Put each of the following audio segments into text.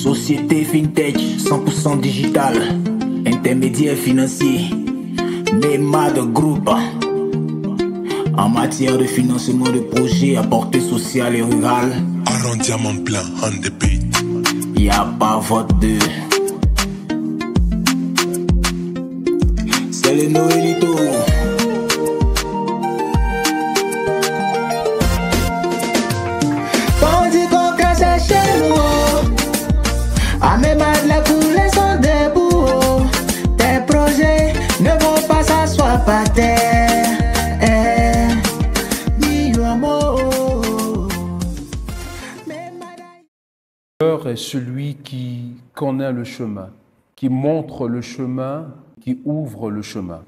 Société FinTech 100% digital, intermédiaire financier, MEMAD Group. En matière de financement de projets à portée sociale et rurale, arrondissement plein on the beat. Y a pas vote de. C'est le Noëlito. On dit qu'on casse chez nous. À mes mains, les coulées sont debout. Tes projets ne vont pas s'asseoir par terre. Est celui qui connaît le chemin, qui montre le chemin, qui ouvre le chemin.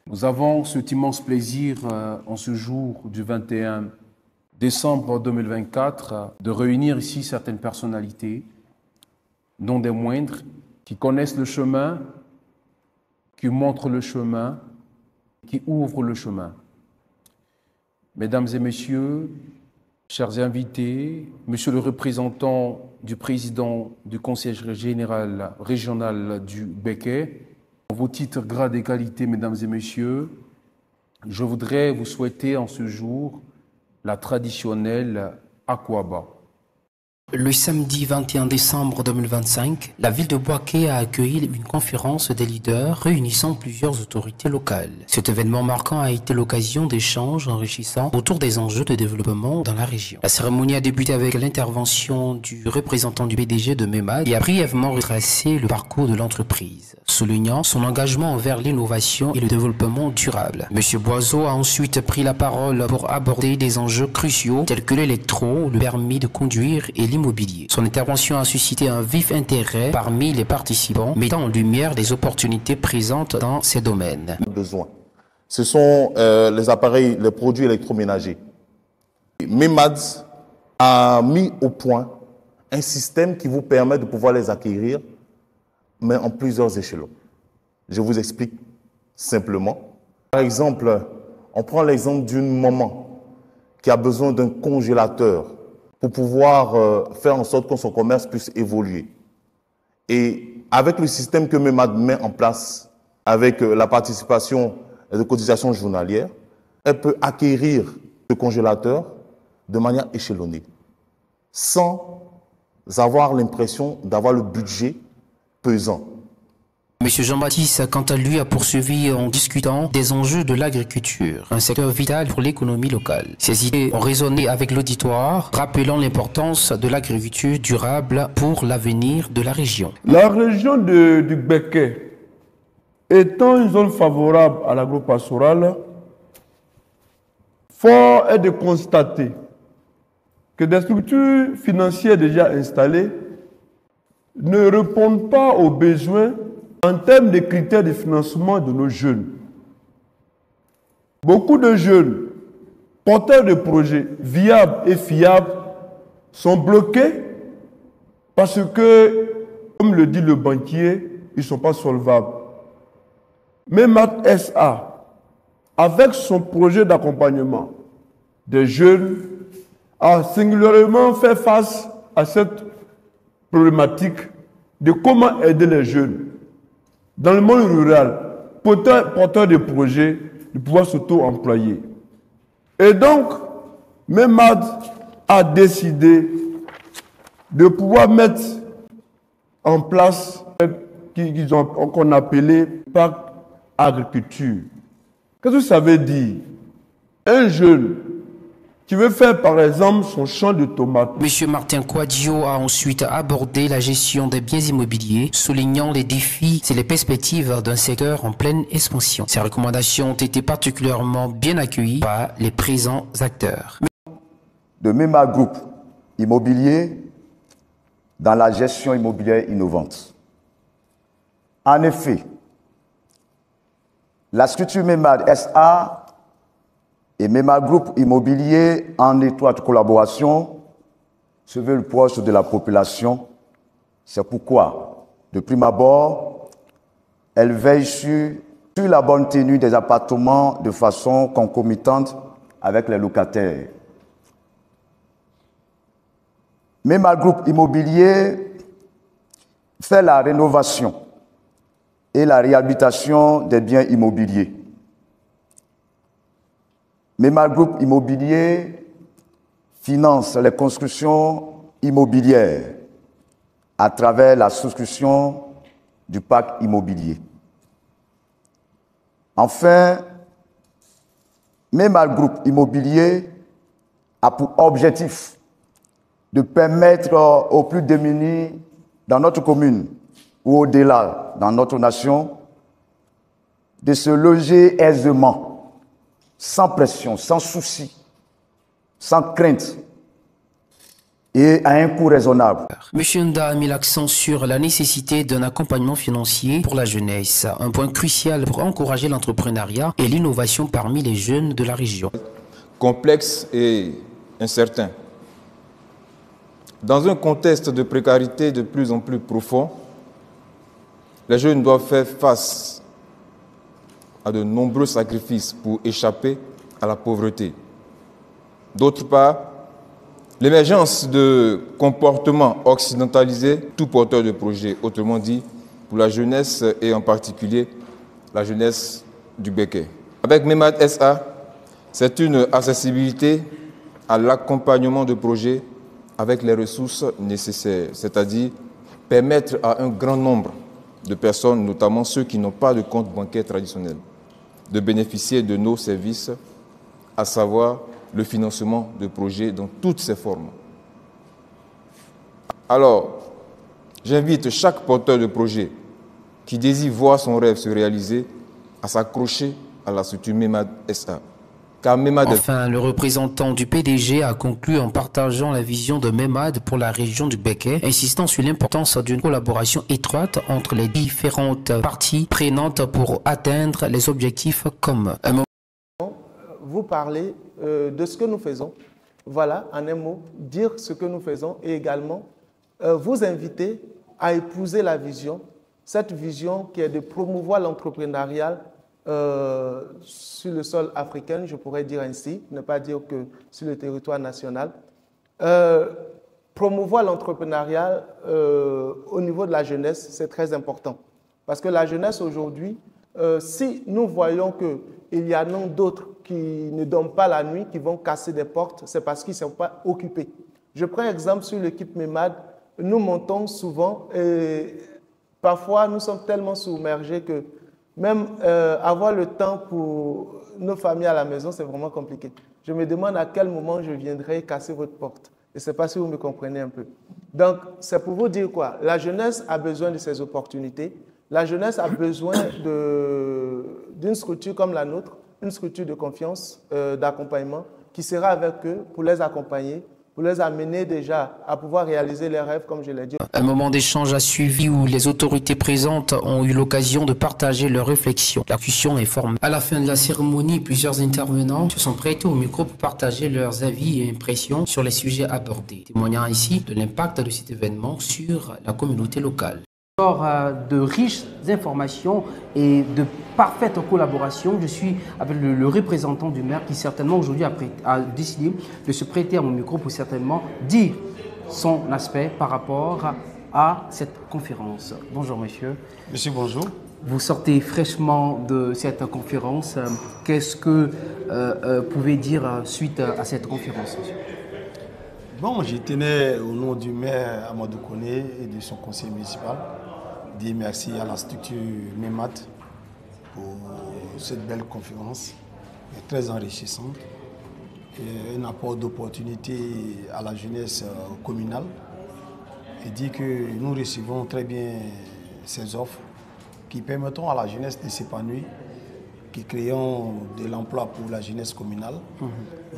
Nous avons cet immense plaisir en ce jour du 21 décembre 2024 de réunir ici certaines personnalités, non des moindres, qui connaissent le chemin, qui montrent le chemin, qui ouvrent le chemin. Mesdames et messieurs, chers invités, monsieur le représentant du président du Conseil général régional du Béquet, en vos titres, grades et qualités, mesdames et messieurs, je voudrais vous souhaiter en ce jour la traditionnelle Akwaba. Le samedi 21 décembre 2025, la ville de Bouaké a accueilli une conférence des leaders réunissant plusieurs autorités locales. Cet événement marquant a été l'occasion d'échanges enrichissants autour des enjeux de développement dans la région. La cérémonie a débuté avec l'intervention du représentant du PDG de MEMAD qui a brièvement retracé le parcours de l'entreprise, soulignant son engagement envers l'innovation et le développement durable. Monsieur Boiseau a ensuite pris la parole pour aborder des enjeux cruciaux tels que l'électro, le permis de conduire et l'immobilier. Son intervention a suscité un vif intérêt parmi les participants, mettant en lumière les opportunités présentes dans ces domaines. Ce sont les appareils, les produits électroménagers. MEMAD a mis au point un système qui vous permet de pouvoir les acquérir, mais en plusieurs échelons. Je vous explique simplement. Par exemple, on prend l'exemple d'une maman qui a besoin d'un congélateur pour pouvoir faire en sorte que son commerce puisse évoluer. Et avec le système que MEMAD met en place, avec la participation de cotisations journalières, elle peut acquérir ce congélateur de manière échelonnée, sans avoir l'impression d'avoir le budget pesant. Monsieur Jean-Baptiste, quant à lui, a poursuivi en discutant des enjeux de l'agriculture, un secteur vital pour l'économie locale. Ses idées ont résonné avec l'auditoire, rappelant l'importance de l'agriculture durable pour l'avenir de la région. La région du Béquet, étant une zone favorable à l'agro-pastoral, fort est de constater que des structures financières déjà installées ne répondent pas aux besoins en termes de critères de financement de nos jeunes. Beaucoup de jeunes porteurs de projets viables et fiables sont bloqués parce que, comme le dit le banquier, ils ne sont pas solvables. MEMAD SA, avec son projet d'accompagnement des jeunes, a singulièrement fait face à cette problématique de comment aider les jeunes dans le monde rural, porteurs de projets, de pouvoir s'auto-employer. Et donc, MEMAD a décidé de pouvoir mettre en place qu'on appelait PAC Agriculture. Qu'est-ce que ça veut dire? Un jeune qui veut faire par exemple son champ de tomates. Monsieur Martin Quadio a ensuite abordé la gestion des biens immobiliers, soulignant les défis et les perspectives d'un secteur en pleine expansion. Ces recommandations ont été particulièrement bien accueillies par les présents acteurs. De MEMAD Group immobilier dans la gestion immobilière innovante. En effet, la structure MEMAD SA et MEMAD Group Immobilier, en étroite collaboration, se veulent proches de la population. C'est pourquoi, de prime abord, elle veille sur la bonne tenue des appartements de façon concomitante avec les locataires. MEMAD Group Immobilier faire la rénovation et la réhabilitation des biens immobiliers. MEMAD Group Immobilier finance les constructions immobilières à travers la souscription du parc immobilier. Enfin, MEMAD Group Immobilier a pour objectif de permettre aux plus démunis dans notre commune ou au-delà dans notre nation de se loger aisément, sans pression, sans souci, sans crainte et à un coût raisonnable. M. Nda a mis l'accent sur la nécessité d'un accompagnement financier pour la jeunesse, un point crucial pour encourager l'entrepreneuriat et l'innovation parmi les jeunes de la région. Complexe et incertain. Dans un contexte de précarité de plus en plus profond, les jeunes doivent faire face à de nombreux sacrifices pour échapper à la pauvreté. D'autre part, l'émergence de comportements occidentalisés, tout porteur de projet, autrement dit, pour la jeunesse et en particulier la jeunesse du Béquet. Avec MEMAD SA, c'est une accessibilité à l'accompagnement de projets avec les ressources nécessaires, c'est-à-dire permettre à un grand nombre de personnes, notamment ceux qui n'ont pas de compte bancaire traditionnel, de bénéficier de nos services, à savoir le financement de projets dans toutes ses formes. Alors, j'invite chaque porteur de projet qui désire voir son rêve se réaliser à s'accrocher à la structure MEMAD SA. Enfin, le représentant du PDG a conclu en partageant la vision de MEMAD pour la région du Béquet, insistant sur l'importance d'une collaboration étroite entre les différentes parties prenantes pour atteindre les objectifs communs. Vous parlez de ce que nous faisons, voilà, en un mot, dire ce que nous faisons et également vous inviter à épouser la vision, cette vision qui est de promouvoir l'entrepreneuriat sur le sol africain, je pourrais dire ainsi, ne pas dire que sur le territoire national. Promouvoir l'entrepreneuriat au niveau de la jeunesse, c'est très important. Parce que la jeunesse aujourd'hui, si nous voyons qu'il y en a d'autres qui ne dorment pas la nuit, qui vont casser des portes, c'est parce qu'ils ne sont pas occupés. Je prends exemple sur l'équipe MEMAD, nous montons souvent et parfois nous sommes tellement submergés que même avoir le temps pour nos familles à la maison, c'est vraiment compliqué. Je me demande à quel moment je viendrai casser votre porte. Je ne sais pas si vous me comprenez un peu. Donc, c'est pour vous dire quoi? La jeunesse a besoin de ces opportunités. La jeunesse a besoin d'une structure comme la nôtre, une structure de confiance, d'accompagnement, qui sera avec eux pour les accompagner, pour les amener déjà à pouvoir réaliser leurs rêves, comme je l'ai dit. Un moment d'échange a suivi où les autorités présentes ont eu l'occasion de partager leurs réflexions. La discussion est formelle. À la fin de la cérémonie, plusieurs intervenants se sont prêtés au micro pour partager leurs avis et impressions sur les sujets abordés, témoignant ainsi de l'impact de cet événement sur la communauté locale. De riches informations et de parfaite collaboration. Je suis avec le représentant du maire qui certainement aujourd'hui a décidé de se prêter à mon micro pour certainement dire son aspect par rapport à cette conférence. Bonjour monsieur. Monsieur, bonjour. Vous sortez fraîchement de cette conférence. Qu'est-ce que vous pouvez dire suite à cette conférence, monsieur? Bon, je tenais au nom du maire Amadou Koné et de son conseil municipal dire merci à la structure MEMAD pour cette belle conférence très enrichissante et un apport d'opportunité à la jeunesse communale et dire que nous recevons très bien ces offres qui permettront à la jeunesse de s'épanouir, qui créons de l'emploi pour la jeunesse communale.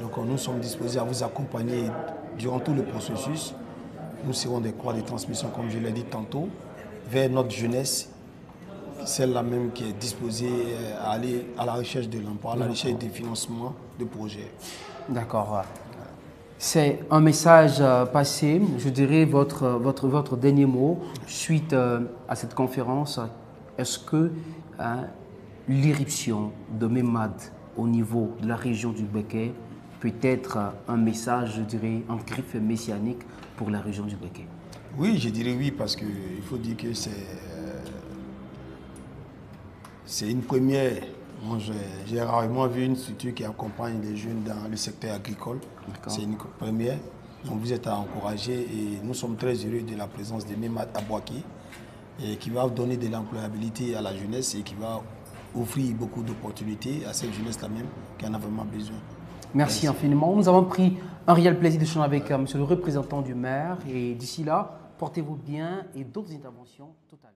Donc nous sommes disposés à vous accompagner durant tout le processus. Nous serons des croix de transmission, comme je l'ai dit tantôt, vers notre jeunesse, celle-là même qui est disposée à aller à la recherche de l'emploi, à la recherche des financements de projets. D'accord. C'est un message passé, je dirais votre dernier mot suite à cette conférence. Est-ce que l'irruption de MEMAD au niveau de la région du Béquet peut être un message, je dirais, en griffe messianique pour la région du Bouaké? Oui, je dirais oui, parce qu'il faut dire que c'est une première. J'ai rarement vu une structure qui accompagne les jeunes dans le secteur agricole. C'est une première. Donc vous êtes à encourager et nous sommes très heureux de la présence de MEMAD à Bouaké, qui va donner de l'employabilité à la jeunesse et qui va offrir beaucoup d'opportunités à cette jeunesse-là même qui en a vraiment besoin. Merci infiniment. Nous avons pris un réel plaisir d'échanger avec monsieur le représentant du maire et d'ici là, portez-vous bien et d'autres interventions tout à l'heure.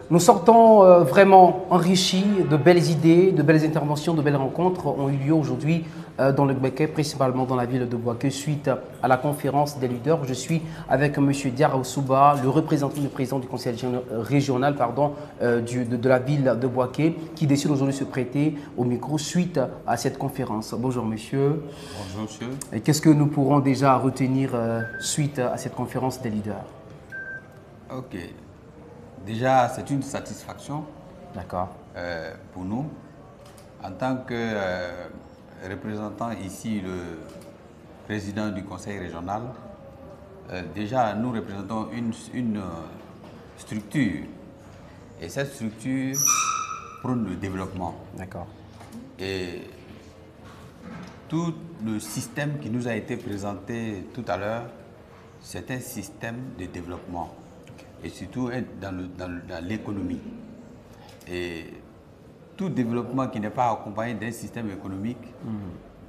Nous sortons vraiment enrichis de belles idées, de belles interventions, de belles rencontres ont eu lieu aujourd'hui dans le Bouaké, principalement dans la ville de Bouaké, suite à la conférence des leaders. Je suis avec M. Diarra Souba, le représentant du président du conseil régional de la ville de Bouaké, qui décide aujourd'hui de se prêter au micro suite à cette conférence. Bonjour monsieur. Bonjour monsieur. Et qu'est-ce que nous pourrons déjà retenir suite à cette conférence des leaders? Ok. Déjà, c'est une satisfaction pour nous. En tant que représentant ici le président du conseil régional, déjà nous représentons une structure. Et cette structure prône le développement. D'accord. Et tout le système qui nous a été présenté tout à l'heure, c'est un système de développement. Et surtout dans l'économie. Et tout développement qui n'est pas accompagné d'un système économique,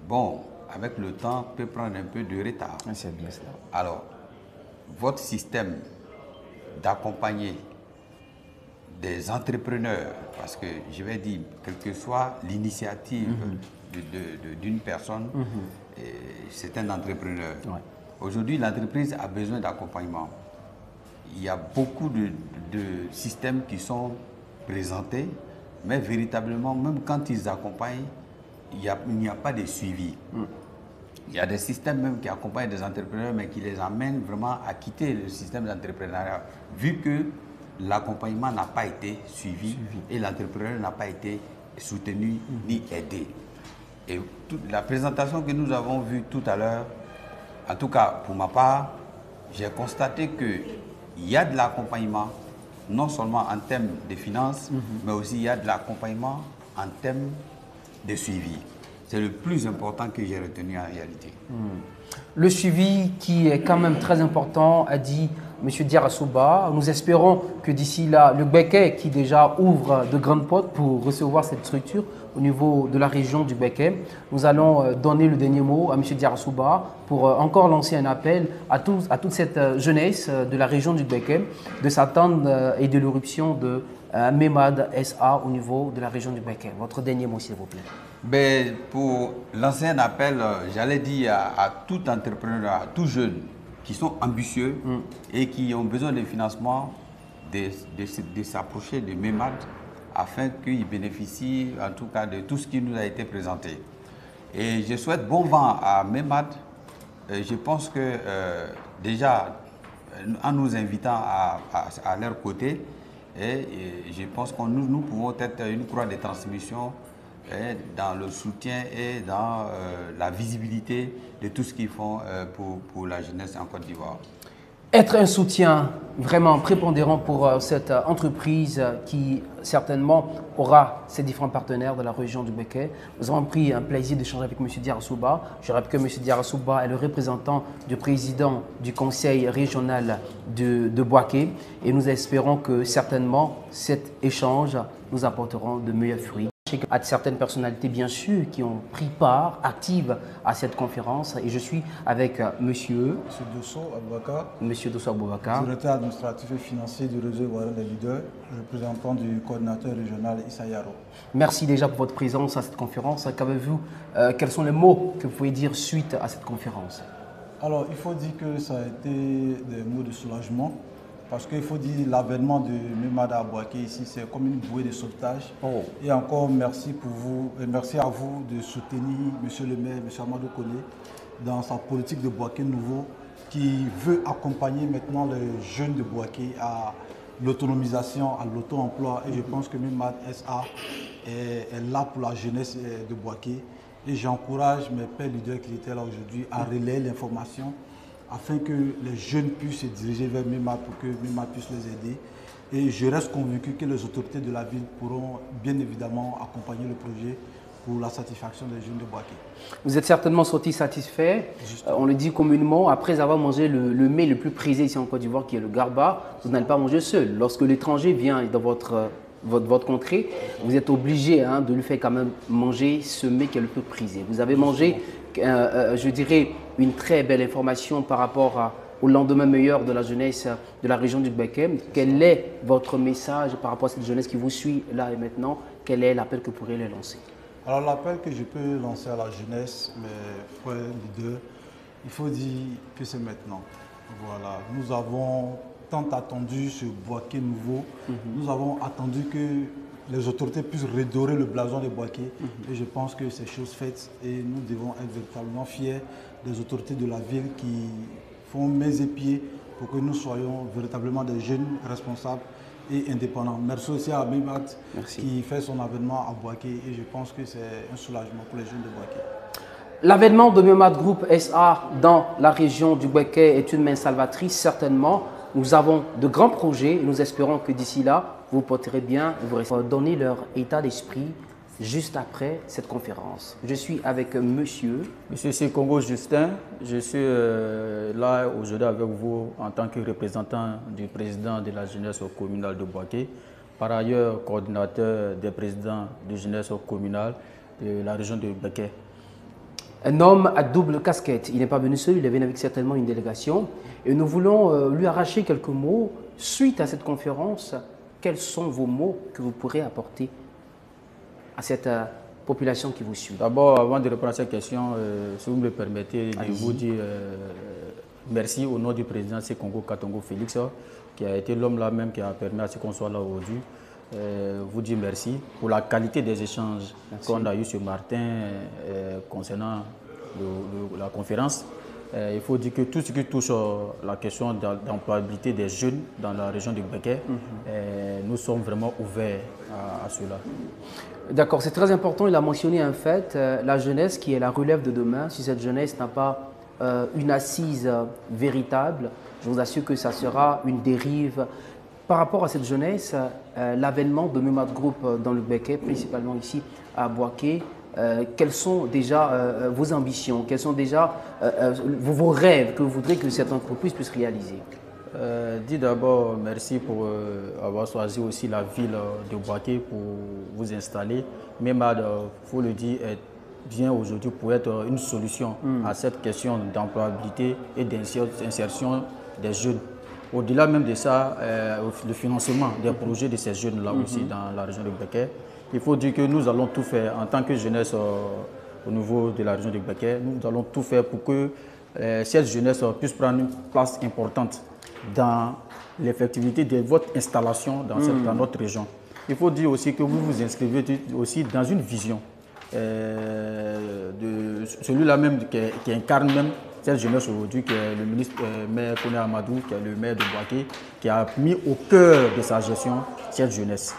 bon, avec le temps, peut prendre un peu de retard. C'est bien cela. Alors, votre système d'accompagner des entrepreneurs, parce que je vais dire, quelle que soit l'initiative d'une personne, c'est un entrepreneur. Ouais. Aujourd'hui, l'entreprise a besoin d'accompagnement. Il y a beaucoup de systèmes qui sont présentés, mais véritablement, même quand ils accompagnent, il n'y a pas de suivi. Il y a des systèmes même qui accompagnent des entrepreneurs, mais qui les amènent vraiment à quitter le système d'entrepreneuriat, vu que l'accompagnement n'a pas été suivi et l'entrepreneur n'a pas été soutenu ni aidé. Et la présentation que nous avons vue tout à l'heure, en tout cas pour ma part, j'ai constaté qu'il y a de l'accompagnement, non seulement en termes de finances, mais aussi il y a de l'accompagnement en termes de suivi. C'est le plus important que j'ai retenu en réalité. Le suivi qui est quand même très important, a dit M. Diarra Souba. Nous espérons que d'ici là, le Bouaké qui déjà ouvre de grandes portes pour recevoir cette structure au niveau de la région du Bouaké, nous allons donner le dernier mot à M. Diarra Souba pour encore lancer un appel à toute cette jeunesse de la région du Bouaké de s'attendre et de l'éruption de MEMAD SA au niveau de la région du Bouaké. Votre dernier mot, s'il vous plaît. Ben, pour lancer un appel, j'allais dire à tout entrepreneur, à tout jeune qui sont ambitieux et qui ont besoin de financement, de s'approcher de MEMAD afin qu'ils bénéficient en tout cas de tout ce qui nous a été présenté. Et je souhaite bon vent à MEMAD. Je pense que déjà, en nous invitant à leur côté, et je pense que nous pouvons être une croix de transmission dans le soutien et dans la visibilité de tout ce qu'ils font pour la jeunesse en Côte d'Ivoire. Être un soutien vraiment prépondérant pour cette entreprise qui certainement aura ses différents partenaires de la région du Bouaké. Nous avons pris un plaisir d'échanger avec M. Diarra Souba. Je rappelle que M. Diarra Souba est le représentant du président du conseil régional de Bouaké et nous espérons que certainement cet échange nous apportera de meilleurs fruits. À certaines personnalités, bien sûr, qui ont pris part active à cette conférence. Et je suis avec monsieur Dosso Aboubakar, monsieur Dosso Aboubakar, directeur administratif et financier du réseau ivoirien des leaders, représentant du coordinateur régional Issa Yaro. Merci déjà pour votre présence à cette conférence. Qu'avez-vous, quels sont les mots que vous pouvez dire suite à cette conférence? Alors, il faut dire que ça a été des mots de soulagement. Parce qu'il faut dire l'avènement de MEMAD à Bouaké ici, c'est comme une bouée de sauvetage. Et encore merci pour vous, et merci à vous de soutenir M. le maire, M. Amadou Koné, dans sa politique de Bouaké nouveau, qui veut accompagner maintenant les jeunes de Bouaké à l'autonomisation, à l'auto-emploi. Et je pense que MEMAD SA est là pour la jeunesse de Bouaké. Et j'encourage mes pères leaders qui étaient là aujourd'hui à relayer l'information, afin que les jeunes puissent se diriger vers MEMAD pour que MEMAD puisse les aider. Et je reste convaincu que les autorités de la ville pourront bien évidemment accompagner le projet pour la satisfaction des jeunes de Boaké. Vous êtes certainement sorti satisfait, on le dit communément, après avoir mangé le mets le plus prisé ici en Côte d'Ivoire qui est le garba, vous n'allez pas manger seul. Lorsque l'étranger vient dans votre contrée, vous êtes obligé de lui faire quand même manger ce mets qui est le plus prisé. Vous avez mangé, je dirais, une très belle information par rapport au lendemain meilleur de la jeunesse de la région du Bekem. Quel est votre message par rapport à cette jeunesse qui vous suit là et maintenant? Quel est l'appel que vous pourriez leur lancer? Alors l'appel que je peux lancer à la jeunesse, mes frères leaders, il faut dire que c'est maintenant. Voilà, nous avons tant attendu ce Boaké nouveau, nous avons attendu que les autorités puissent redorer le blason de Boaké et je pense que c'est chose faite et nous devons être véritablement fiers des autorités de la ville qui font mains et pieds pour que nous soyons véritablement des jeunes responsables et indépendants. Merci aussi à MEMAD qui fait son avènement à Boaké et je pense que c'est un soulagement pour les jeunes de Boaké. L'avènement de MEMAD Group SA dans la région du Boaké est une main salvatrice, certainement. Nous avons de grands projets et nous espérons que d'ici là, vous porterez bien et vous resterez donner leur état d'esprit juste après cette conférence. Je suis avec Monsieur Congo Justin. Je suis là aujourd'hui avec vous en tant que représentant du président de la jeunesse communale de Boaké. Par ailleurs, coordinateur des présidents de jeunesse communale de la région de Boaké. Un homme à double casquette. Il n'est pas venu seul, il est venu avec certainement une délégation. Et nous voulons lui arracher quelques mots. Suite à cette conférence, quels sont vos mots que vous pourrez apporter à cette population qui vous suit? D'abord, avant de répondre à cette question, si vous me le permettez, de vous dire merci au nom du président Congo Katongo Félix, qui a été l'homme là même qui a permis à ce qu'on soit là aujourd'hui. Vous dire merci pour la qualité des échanges qu'on a eu ce matin concernant la conférence. Il faut dire que tout ce qui touche la question d'employabilité des jeunes dans la région du Boaké, nous sommes vraiment ouverts à cela. D'accord, c'est très important. Il a mentionné un fait, la jeunesse qui est la relève de demain. Si cette jeunesse n'a pas une assise véritable, je vous assure que ça sera une dérive. Par rapport à cette jeunesse, l'avènement de MEMAD Group dans le Boaké, principalement ici à Boaké, quelles sont déjà vos ambitions, quels sont déjà vos rêves que vous voudrez que cette entreprise puisse réaliser? Dis d'abord merci pour avoir choisi aussi la ville de Boaké pour vous installer. MEMAD, il faut le dire, est bien aujourd'hui pour être une solution à cette question d'employabilité et d'insertion des jeunes. Au-delà même de ça, le financement des projets de ces jeunes-là aussi dans la région de Boaké. Il faut dire que nous allons tout faire en tant que jeunesse au niveau de la région de Boaké. Nous allons tout faire pour que cette jeunesse puisse prendre une place importante dans l'effectivité de votre installation dans notre région. Il faut dire aussi que vous vous inscrivez aussi dans une vision de celui-là même qui incarne même cette jeunesse aujourd'hui, qui est le ministre maire Koné Amadou, qui est le maire de Boaké, qui a mis au cœur de sa gestion cette jeunesse.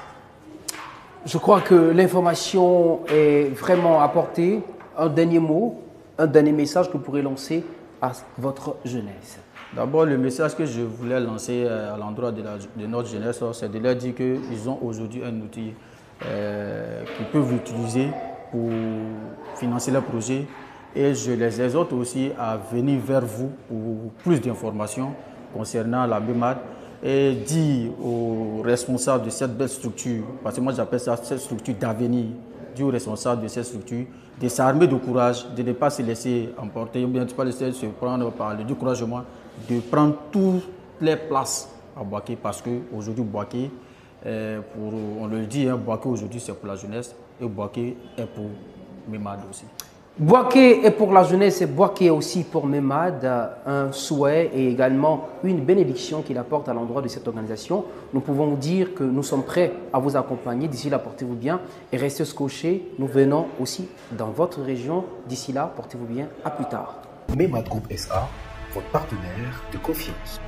Je crois que l'information est vraiment apportée. Un dernier mot, un dernier message que vous pourrez lancer à votre jeunesse. D'abord, le message que je voulais lancer à l'endroit de notre jeunesse, c'est de leur dire qu'ils ont aujourd'hui un outil qu'ils peuvent utiliser pour financer leurs projets. Et je les exhorte aussi à venir vers vous pour plus d'informations concernant la MEMAD et dire aux responsables de cette belle structure, parce que moi j'appelle ça cette structure d'avenir, dire aux responsables de cette structure de s'armer de courage, de ne pas se laisser emporter, ou bien de ne pas laisser se prendre par le découragement, de prendre toutes les places à Boaké, parce qu'aujourd'hui Boaké, on le dit, Boaké aujourd'hui c'est pour la jeunesse et Boaké est pour MEMAD aussi. Boaké est pour la jeunesse et Boaké est aussi pour MEMAD, un souhait et également une bénédiction qu'il apporte à l'endroit de cette organisation. Nous pouvons vous dire que nous sommes prêts à vous accompagner. D'ici là, portez-vous bien et restez scotchés. Nous venons aussi dans votre région. D'ici là, portez-vous bien. À plus tard. MEMAD Group SA, votre partenaire de confiance.